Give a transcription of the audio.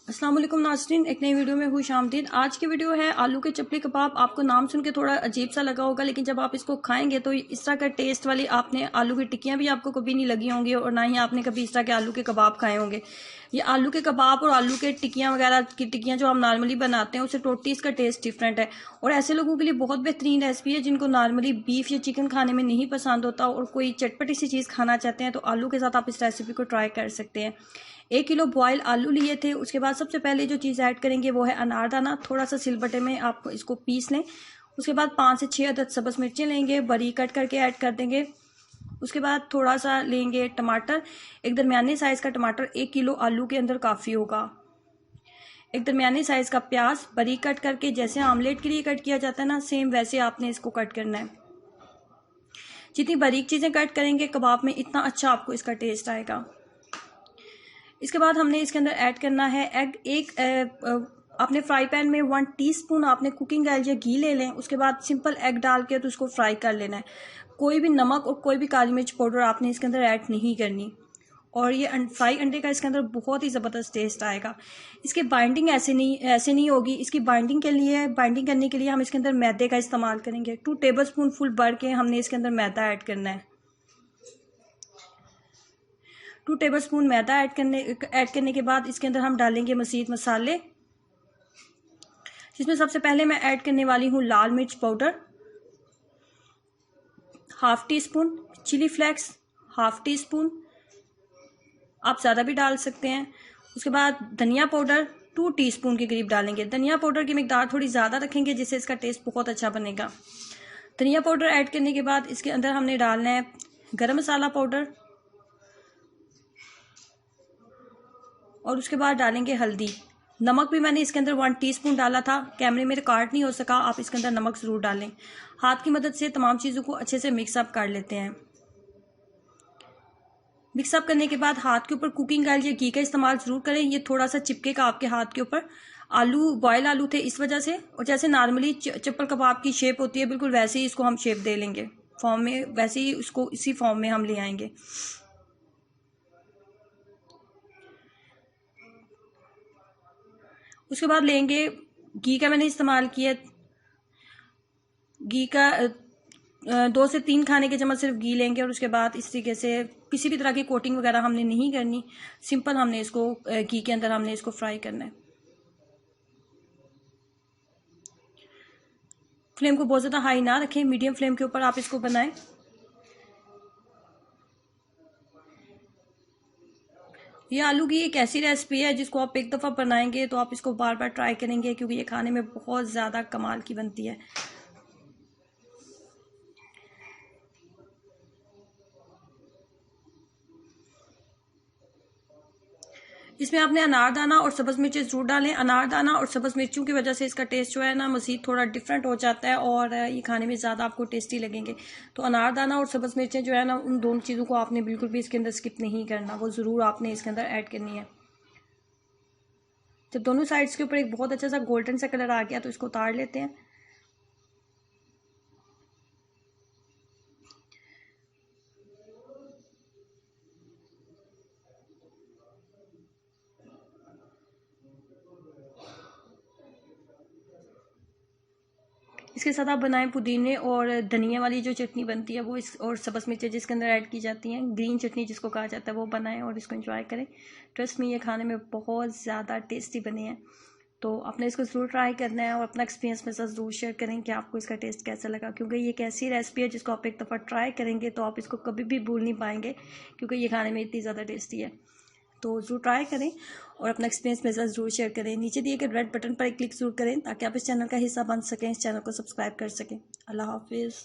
अस्सलाम वालेकुम नाज़रीन, एक नई वीडियो में खुश आमदीद। आज की वीडियो है आलू के चपली कबाब। आपको नाम सुन के थोड़ा अजीब सा लगा होगा, लेकिन जब आप इसको खाएंगे तो इस तरह का टेस्ट वाली आपने आलू की टिक्कियां भी आपको कभी नहीं लगी होंगी और ना ही आपने कभी इस तरह के आलू के कबाब खाए होंगे। ये आलू के कबाब और आलू के टिक्कियां वगैरह की टिक्कियां जो हम नॉर्मली बनाते हैं उससे टोटली इसका टेस्ट डिफरेंट है। और ऐसे लोगों के लिए बहुत बेहतरीन रेसिपी है जिनको नॉर्मली बीफ या चिकन खाने में नहीं पसंद होता और कोई चटपटी सी चीज़ खाना चाहते हैं, तो आलू के साथ आप इस रेसिपी को ट्राई कर सकते हैं। 1 किलो बॉयल आलू लिए थे। उसके बाद सबसे पहले जो चीज़ ऐड करेंगे वो है अनारदाना। थोड़ा सा सिलबट्टे में आप इसको पीस लें। उसके बाद 5 से 6 अदद सब्ज़ मिर्चें लेंगे, बारीक कट करके ऐड कर देंगे। उसके बाद थोड़ा सा लेंगे टमाटर, एक दरमियाने साइज़ का टमाटर 1 किलो आलू के अंदर काफ़ी होगा। एक दरमियाने साइज़ का प्याज बारीक कट करके, जैसे आमलेट के लिए कट किया जाता है ना, सेम वैसे आपने इसको कट करना है। जितनी बारीक चीज़ें कट करेंगे कबाब में, इतना अच्छा आपको इसका टेस्ट आएगा। इसके बाद हमने इसके अंदर ऐड करना है एग। आपने फ्राई पैन में 1 टीस्पून आपने कुकिंग ऑयल या घी ले लें। उसके बाद सिंपल एग डाल के तो उसको फ्राई कर लेना है। कोई भी नमक और कोई भी काली मिर्च पाउडर आपने इसके अंदर ऐड नहीं करनी। और ये फ्राई अंडे का इसके अंदर बहुत ही ज़बरदस्त टेस्ट आएगा। इसकी बाइंडिंग ऐसे नहीं होगी। इसकी बाइंडिंग करने के लिए हम इसके अंदर मैदे का इस्तेमाल करेंगे। 2 टेबलस्पून फुल भर के हमने इसके अंदर मैदा ऐड करना है। 2 टेबलस्पून मैदा ऐड करने के बाद इसके अंदर हम डालेंगे मज़ीद मसाले, जिसमें सबसे पहले मैं ऐड करने वाली हूँ लाल मिर्च powder ½ teaspoon, chilli flakes ½ teaspoon, आप ज़्यादा भी डाल सकते हैं। उसके बाद धनिया पाउडर 2 टीस्पून के करीब डालेंगे। धनिया पाउडर की मिकदार थोड़ी ज़्यादा रखेंगे जिससे इसका टेस्ट बहुत अच्छा बनेगा। धनिया पाउडर ऐड करने के बाद इसके अंदर हमने डालना है गरम मसाला पाउडर और उसके बाद डालेंगे हल्दी। नमक भी मैंने इसके अंदर 1 टीस्पून डाला था, कैमरे में रिकॉर्ड नहीं हो सका, आप इसके अंदर नमक ज़रूर डालें। हाथ की मदद से तमाम चीज़ों को अच्छे से मिक्सअप कर लेते हैं। मिक्सअप करने के बाद हाथ के ऊपर कुकिंग ऑयल या घी का इस्तेमाल ज़रूर करें। ये थोड़ा सा चिपकेगा आपके हाथ के ऊपर। बॉयल आलू थे इस वजह से, और जैसे नॉर्मली चप्पल कबाब की शेप होती है बिल्कुल वैसे ही इसको हम शेप दे लेंगे फॉर्म में, वैसे ही इसको इसी फॉर्म में हम ले आएंगे। उसके बाद लेंगे घी का मैंने इस्तेमाल किया। घी का 2 से 3 खाने के चम्मच सिर्फ घी लेंगे और उसके बाद इस तरीके से किसी भी तरह की कोटिंग वगैरह हमने नहीं करनी। सिंपल हमने इसको घी के अंदर हमने इसको फ्राई करना है। फ्लेम को बहुत ज़्यादा हाई ना रखें, मीडियम फ्लेम के ऊपर आप इसको बनाएं। ये आलू की एक ऐसी रेसिपी है जिसको आप एक दफ़ा बनाएंगे तो आप इसको बार बार ट्राई करेंगे, क्योंकि ये खाने में बहुत ज़्यादा कमाल की बनती है। इसमें आपने अनारदाना और सब्ज़ मिर्चें ज़रूर डालें। अनारदाना और सब्ज़ मिर्चों की वजह से इसका टेस्ट जो है ना मज़ीद थोड़ा डिफरेंट हो जाता है और ये खाने में ज़्यादा आपको टेस्टी लगेंगे। तो अनारदाना और सब्ज़ मिर्चें जो है ना, उन दोनों चीज़ों को आपने बिल्कुल भी इसके अंदर स्किप नहीं करना, वो ज़रूर आपने इसके अंदर ऐड करनी है। जब दोनों साइड्स के ऊपर एक बहुत अच्छा सा गोल्डन सा कलर आ गया तो इसको उतार लेते हैं। इसके साथ आप बनाएं पुदीने और धनिया वाली जो चटनी बनती है वो, इस और सब्ज़ मिर्चें जिसके अंदर ऐड की जाती हैं, ग्रीन चटनी जिसको कहा जाता है, वो बनाएं और इसको एंजॉय करें। ट्रस्ट में ये खाने में बहुत ज़्यादा टेस्टी बने हैं। तो आपने इसको ज़रूर ट्राई करना है और अपना एक्सपीरियंस मेरे साथ ज़रूर शेयर करें कि आपको इसका टेस्ट कैसा लगा, क्योंकि ये एक ऐसी रेसिपी है जिसको आप एक दफ़ा ट्राई करेंगे तो आप इसको कभी भी भूल नहीं पाएंगे, क्योंकि ये खाने में इतनी ज़्यादा टेस्टी है। तो ज़रूर ट्राई करें और अपना एक्सपीरियंस मेरे साथ ज़रूर शेयर करें। नीचे दिए गए रेड बटन पर एक क्लिक ज़रूर करें ताकि आप इस चैनल का हिस्सा बन सकें, इस चैनल को सब्सक्राइब कर सकें। अल्लाह हाफिज़।